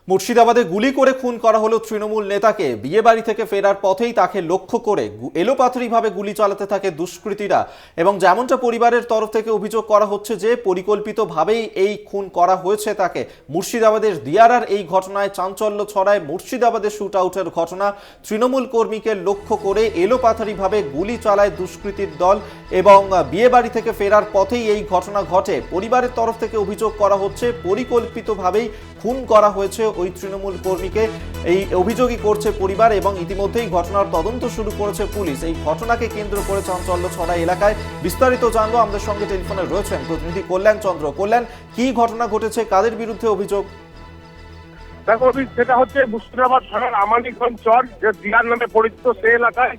মুর্শিদাবাদে গুলি করে খুন করা হলো তৃণমূল নেতাকে। বিয়ে বাড়ি থেকে ফেরার পথেই তাকে লক্ষ্য করে এলোপাথারিভাবে গুলি চালাতে থাকে দুষ্কৃতীরা। এবং যেমনটা পরিবারের তরফ থেকে অভিযোগ করা হচ্ছে যে পরিকল্পিতভাবেই এই খুন করা হয়েছে তাকে। মুর্শিদাবাদের দিয়ারার এই ঘটনায় চাঞ্চল্য ছড়ায়। মুর্শিদাবাদের শুট আউটের ঘটনা, তৃণমূল কর্মীকে লক্ষ্য করে এলোপাথারিভাবে গুলি চালায় দুষ্কৃতীর দল এবং বিয়ে বাড়ি থেকে ফেরার পথেই এই ঘটনা ঘটে। পরিবারের তরফ থেকে অভিযোগ করা হচ্ছে পরিকল্পিতভাবেই খুন করা হয়েছে ওই তৃণমূল কর্মীকে। এই অভিযোগই করছে পরিবার এবং ইতিমধ্যেই ঘটনার তদন্ত শুরু করেছে পুলিশ। এই ঘটনাকে কেন্দ্র করে চাঞ্চল্য ছড়ায় এলাকায়। বিস্তারিত জানবো, আমাদের সঙ্গে টেলিফোনে রয়েছেন প্রতিনিধি কল্যাণ চন্দ্র। কল্যাণ, কি ঘটনা ঘটেছে, কাদের বিরুদ্ধে অভিযোগ? দেখো, সেটা হচ্ছে মুর্শিদাবাদ থানার আমানিগঞ্জ চর, যে দিয়ার নামে পরিচিত, সেই এলাকায়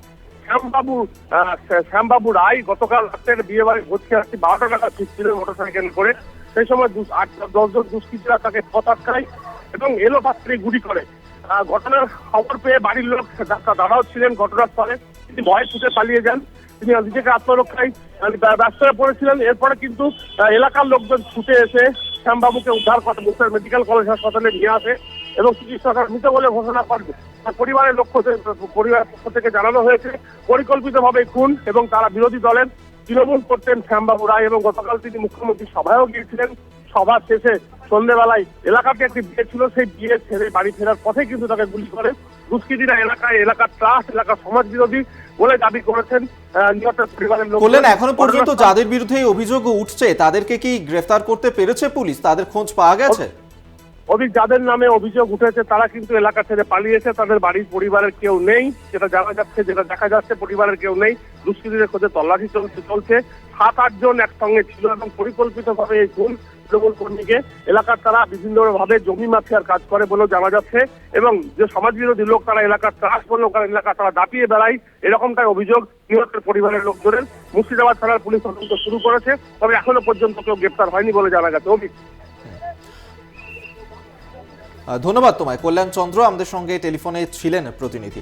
শ্যামবাবু রায় গতকাল রাতের বিয়ে বাড়ি ভর্তি আসছে 12টা নাগাদ ফিরছিলেন মোটরসাইকেল করে। সেই সময় 8-10 জন দুষ্কৃতীরা তাকে পথ আটকায় এবং এলোপাথারি গুলি করে। ঘটনার খবর পেয়ে বাড়ির লোক দাঁড়াও ছিলেন ঘটনাস্থলে। তিনি ভয় ছুটে পালিয়ে যান। তিনি নিজেকে আত্মরক্ষায় ব্যস্ত হয়ে পড়েছিলেন। এরপরে কিন্তু এলাকার লোকজন ছুটে এসে শ্যামবাবুকে উদ্ধার করে মুর্শিদাবাদ মেডিকেল কলেজ হাসপাতালে নিয়ে আসে এবং চিকিৎসক মৃত বলে ঘোষণা করবে। পরিবারের পরিবারের পক্ষ থেকে জানানো হয়েছে পরিকল্পিতভাবে খুন এবং তারা বিরোধী দলের তৃণমূল করতেন শ্যামবাবু রায় এবং গতকাল তিনি মুখ্যমন্ত্রীর সভায়ও গিয়েছিলেন। সভা শেষে সন্ধ্যেবেলায় এলাকাতে একটি বিয়ে ছিল, সেই বিয়ে ছেড়ে বাড়ি ফেরার পথে কিন্তু তাকে গুলি করে দুষ্কৃতীরা। এলাকার ট্রাস্ট, এলাকার সমাজ বিরোধী বলে দাবি করেছেন নিহতের পরিবারের লোক। কল্যাণ, এখনো পর্যন্ত যাদের বিরুদ্ধে এই অভিযোগ উঠছে তাদেরকে কি গ্রেফতার করতে পেরেছে পুলিশ? তাদের খোঁজ পাওয়া গেছে? যাদের নামে অভিযোগ উঠেছে তারা কিন্তু এলাকা ছেড়ে পালিয়েছে। তাদের বাড়ির পরিবারের কেউ নেই, যেটা জানা যাচ্ছে, যেটা দেখা যাচ্ছে, পরিবারের কেউ নেই। দুষ্কৃতীদের খোঁজে তল্লাশি চলছে। 7-8 জন একসঙ্গে ছিল এবং পরিকল্পিতভাবে এই খুন তৃণমূল কর্মীকে। এলাকার তারা বিভিন্নভাবে জমি মাফিয়ার কাজ করে বলেও জানা যাচ্ছে এবং যে সমাজ বিরোধী লোক তারা এলাকার ট্রাস্ট বলেও এলাকা তারা দাপিয়ে বেড়ায়, এরকমটাই অভিযোগ নিহতের পরিবারের লোকজনের। মুর্শিদাবাদ থানার পুলিশ তদন্ত শুরু করেছে, তবে এখনো পর্যন্ত কেউ গ্রেপ্তার হয়নি বলে জানা গেছে। ধন্যবাদ তোমায় কল্যাণ চন্দ্র, আমাদের সঙ্গে টেলিফোনে ছিলেন প্রতিনিধি।